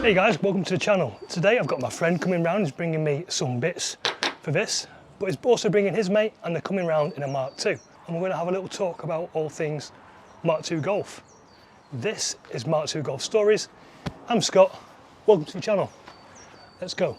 Hey guys, welcome to the channel. Today I've got my friend coming round. He's bringing me some bits for this, but he's also bringing his mate, and they're coming round in a Mark II. And we're going to have a little talk about all things Mark II Golf. This is Mark II Golf Stories. I'm Scott. Welcome to the channel. Let's go.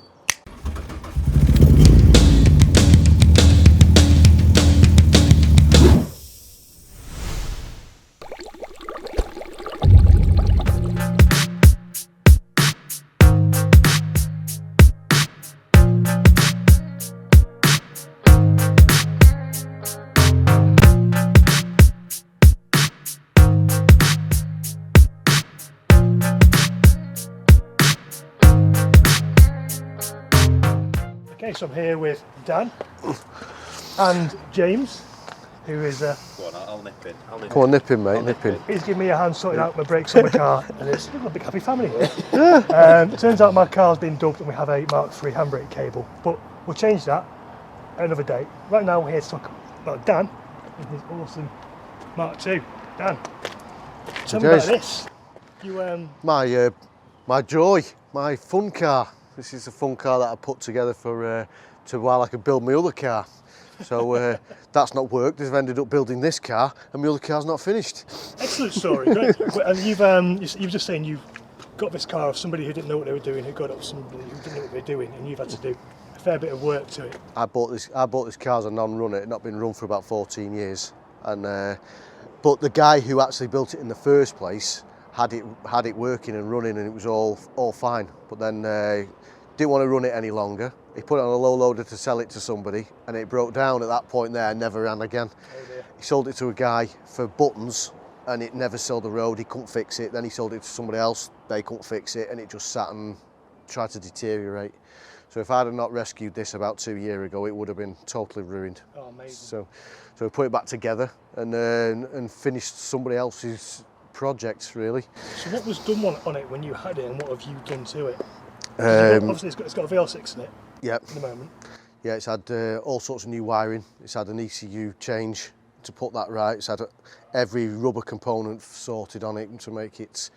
Okay, so I'm here with Dan and James, who is Go on, I'll nip in. Come on, nip in, mate, nip in. he's giving me a hand sorting out my brakes on my car, and it's a big happy family here. It turns out my car's been dubbed and we have a Mark III handbrake cable, but we'll change that another day. Right now we're here to talk about Dan and his awesome Mark II. Dan, tell me about this. You My joy, my fun car. This is a fun car that I put together for while I could build my other car. So that's not worked. I've ended up building this car, and my other car's not finished. Excellent story. Great. And you were just saying you got this car off somebody who didn't know what they were doing, who got it off somebody who didn't know what they were doing, and you've had to do a fair bit of work to it. I bought this car as a non-runner. It had not been run for about 14 years, and but the guy who actually built it in the first place had it working and running, and it was all fine. But then didn't want to run it any longer. He put it on a low loader to sell it to somebody, and it broke down at that point there and never ran again. Oh dear. He sold it to a guy for buttons, and it never sold the road. He couldn't fix it. Then he sold it to somebody else. They couldn't fix it, and it just sat and tried to deteriorate. So if I had not rescued this about 2 years ago, it would have been totally ruined. Oh, amazing. So we put it back together and finished somebody else's projects, really. So what was done on it when you had it, and what have you done to it? Obviously it's got a VR6 in it. Yep. At the moment. Yeah, it's had all sorts of new wiring. It's had an ECU change to put that right. It's had every rubber component sorted on it to make it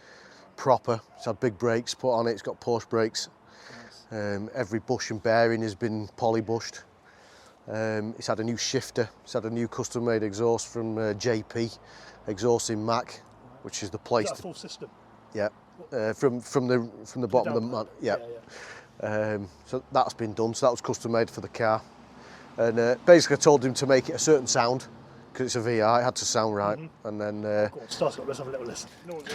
proper. It's had big brakes put on it. It's got push brakes. Nice. Every bush and bearing has been poly-bushed. It's had a new shifter. It's had a new custom-made exhaust from JP, exhaust in Mac, which is the place. Is that a full system? Yeah. From the bottom of the mat. Yeah. So that's been done. So that was custom made for the car, and basically I told him to make it a certain sound because it's a VR. It had to sound right, and then. Go on, start it. Let's have a little listen. No one's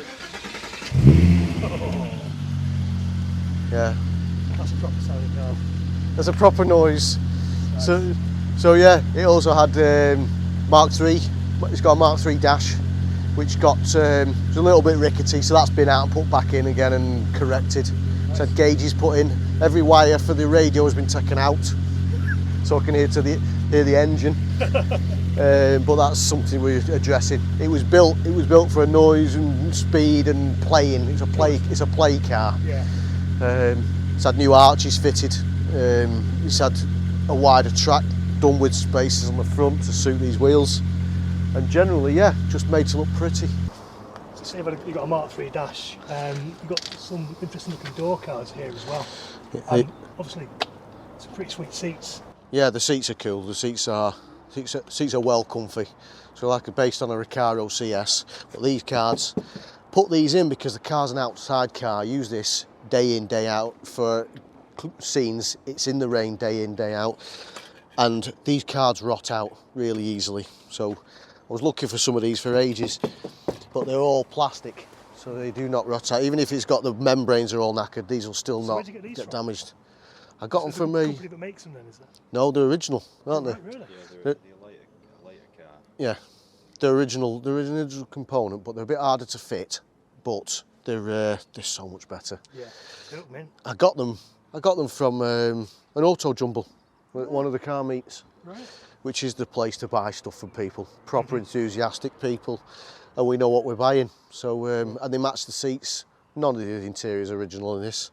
Yeah. That's a proper sounding car. There's a proper noise. Nice. So yeah, it also had Mark III. It's got a Mark III dash, which got it's a little bit rickety, so that's been out and put back in again and corrected. Nice. It's had gauges put in. Every wire for the radio has been taken out, so I can hear the engine. But that's something we're addressing. It was built for a noise and speed and playing. It's a play car. Yeah. It's had new arches fitted. It's had a wider track done with spaces on the front to suit these wheels. And generally, yeah, just made to look pretty. So say you've got a Mark III dash, you've got some interesting looking door cards here as well. And obviously, some pretty sweet seats. Yeah, the seats are cool. The seats are well comfy. So like based on a Recaro CS, but these cards, put these in because the car's an outside car. I use this day in, day out for scenes. It's in the rain day in, day out. And these cards rot out really easily. So I was looking for some of these for ages, but they're all plastic, so they do not rot out. Even if it's got the membranes are all knackered, these will still not get damaged. I got them from a company that makes them then, is that? No, they're original, aren't they? Right, really? Yeah, they're a later car. Yeah, they're original component, but they're a bit harder to fit, but they're so much better. Yeah, they look mint. I got them from an auto jumble, one of the car meets. Right. Which is the place to buy stuff from people, proper enthusiastic people, and we know what we're buying. So, and they match the seats. None of the interior is original in this,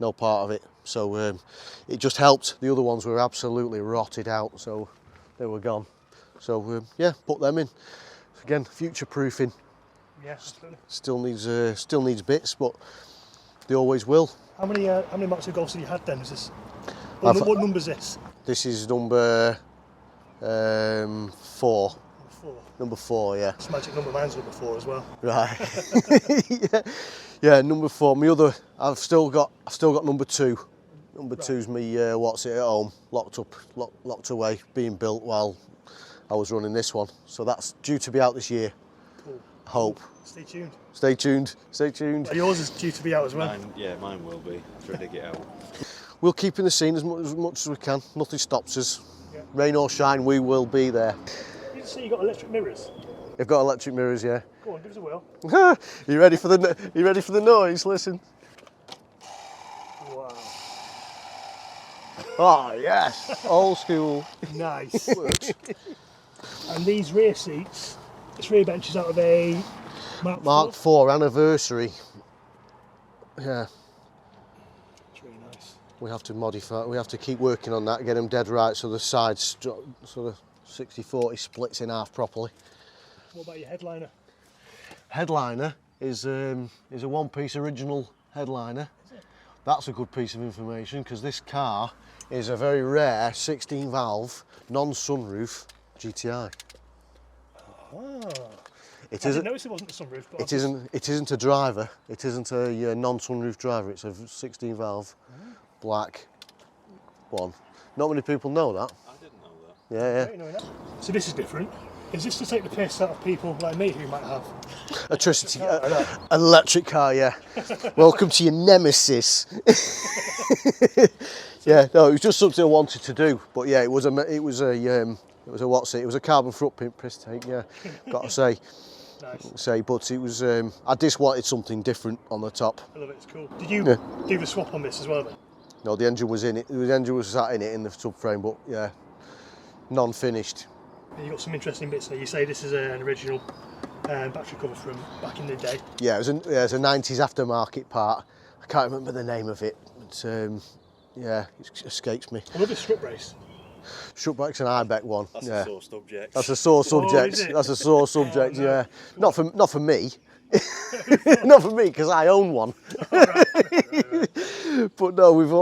no part of it. So it just helped. The other ones were absolutely rotted out, so they were gone. So yeah, put them in. Again, future proofing. Yeah, absolutely. Still needs bits, but They always will. How many Mark II Golfs have you had then? Is this? What number is this? This is number 4. 4. Number 4, yeah. It's a magic number. Mine's number 4 as well. Right. yeah, number 4. My other, I've still got number 2. Number 2's me what's it at home, locked away, being built while I was running this one. So that's due to be out this year. Cool. Hope. Stay tuned. Stay tuned. Stay tuned. Well, yours is due to be out as well. Mine will be. Try to get out. We'll keep in the scene as much as we can. Nothing stops us. Yeah. Rain or shine, we will be there. You say you got electric mirrors. You've got electric mirrors, yeah. Go on, give us a whirl. You ready for the noise? Listen. Wow. Oh yes, old school. Nice. And these rear seats, this rear bench is out of a Mark IV anniversary. Yeah. It's really nice. We have to modify. We have to keep working on that, get them dead right, so the sides sort of 60-40 splits in half properly. What about your headliner? Headliner is a one-piece original headliner. Is it? That's a good piece of information because this car is a very rare 16-valve non-sunroof GTI. Ah. It I isn't. didn't notice it wasn't a sunroof. But It isn't. It isn't a driver. It isn't a non-sunroof driver. It's a 16-valve black one. Not many people know that. I didn't know that. Yeah, Great knowing that. So this is different. Is this to take the piss out of people like me who might have Electricity, electric car. Yeah. Welcome to your nemesis. Yeah. No, it was just something I wanted to do. But yeah, it was a what's it? It was a carbon footprint piss take. Yeah. Got to say. Nice. But it was. I just wanted something different on the top. I love it, it's cool. Did you do the swap on this as well then? No, the engine was in it. The engine was sat in it in the subframe, but yeah, non-finished. And you got some interesting bits there. You say this is an original battery cover from back in the day. Yeah, it was a 90s aftermarket part. I can't remember the name of it. But, yeah, it escapes me. I love this strut brace. Strutback's an Ibeck one. That's yeah. a sore subject. That's a sore subject. is it? That's a sore subject. Oh, no. Yeah, not for me. Not for me because I own one. Right. But no, we're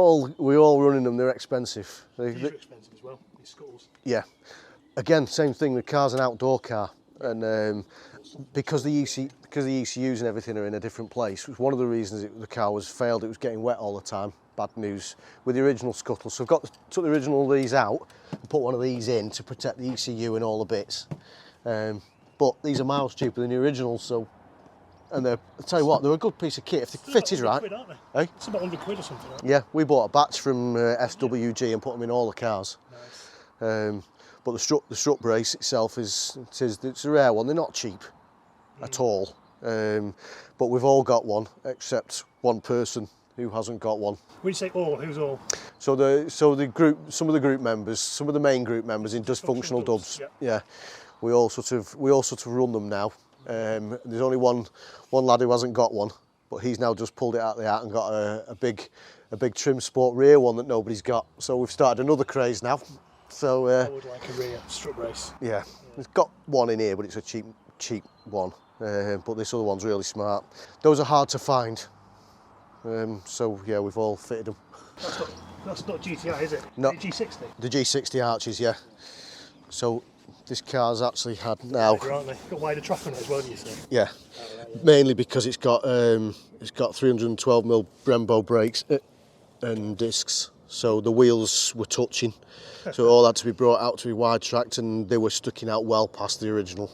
all running them. They're expensive. These are expensive as well, these scuttles. Yeah. Again, same thing. The car's an outdoor car, and because the ECUs and everything are in a different place, was one of the reasons the car was failed. It was getting wet all the time. Bad news with the original scuttle. So I've took the original of these out and put one of these in to protect the ECU and all the bits. But these are miles cheaper than the originals. So, and I'll tell you what, they're a good piece of kit if they fitted right. Quid, aren't they? Hey? It's about 100 quid or something, right? Yeah, we bought a batch from SWG and put them in all the cars. Nice. But the strut brace itself it's a rare one. They're not cheap at all. But we've all got one except one person who hasn't got one. When you say all, who's all? So the group, some of the main group members in Dysfunctional Dubs. Yeah, we all sort of run them now. There's only one lad who hasn't got one, but he's now just pulled it out of the hat and got a big trim sport rear one that nobody's got. So we've started another craze now. So I would like a rear strut brace. yeah, it's got one in here, but it's a cheap one. But this other one's really smart. Those are hard to find. So yeah, we've all fitted them. That's not GTI, is it? No. The G60? The G60 Arches, yeah. So this car's actually had now. Aren't they? Got wider track on it as well, do you say? Yeah, mainly because it's got 312mm Brembo brakes and discs. So the wheels were touching, so it all had to be brought out to be wide tracked, and they were sticking out well past the original.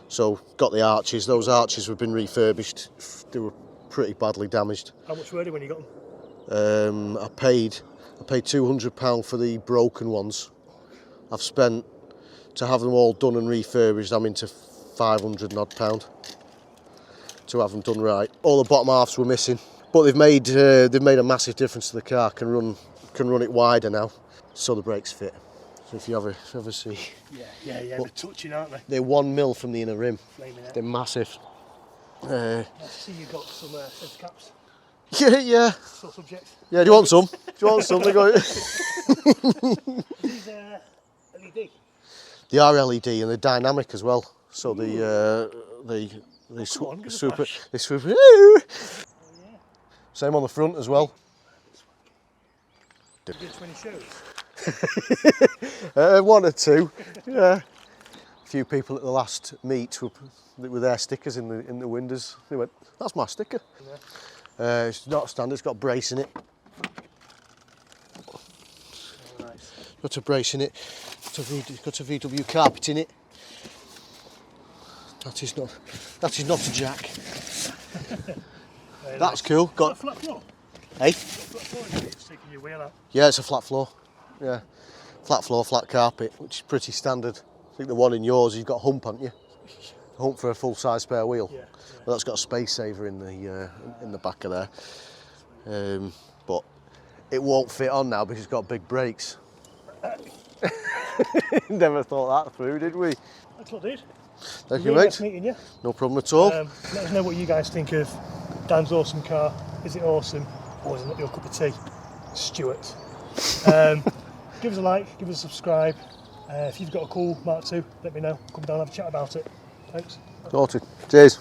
So got the arches. Those arches have been refurbished. They were pretty badly damaged. How much were they when you got them? I paid £200 for the broken ones. I've spent to have them all done and refurbished. I'm into £500 odd to have them done right. All the bottom halves were missing, but they've made a massive difference to the car. Can run it wider now, so the brakes fit. So if you ever see, Yeah, they're touching, aren't they? they're 1mm from the inner rim. Flaming out. They're massive. I see you've got some centre caps. Yeah. Still subject. Yeah. Do you want some? They go. These LED. They are LED and they're dynamic as well. So Come on, give us a super. flash. Oh, yeah. Same on the front as well. You did 20 shows. 1 or 2. Yeah. A few people at the last meet with their stickers in the windows. They went, "That's my sticker." Yeah. It's not standard. It's got a brace in it. Oh, nice. Got a brace in it. Got a VW carpet in it. That is not a jack. That's nice. cool. Got a flat floor. Hey. Flat floor. It's taking your wheel out. Yeah, it's a flat floor. Yeah, flat floor, flat carpet, which is pretty standard. I think the one in yours, you've got a hump, haven't you? A hump for a full-size spare wheel. Yeah. Well, that's got a space saver in the back of there. But it won't fit on now because it's got big brakes. Never thought that through, did we? That's what I did. Thank you, Really mate. nice meeting you. No problem at all. Let us know what you guys think of Dan's awesome car. Is it awesome, or is it not your cup of tea? Stuart. Give us a like, give us a subscribe. If you've got a cool Mark II, let me know. Come down and have a chat about it. Thanks. Sorted. Cheers.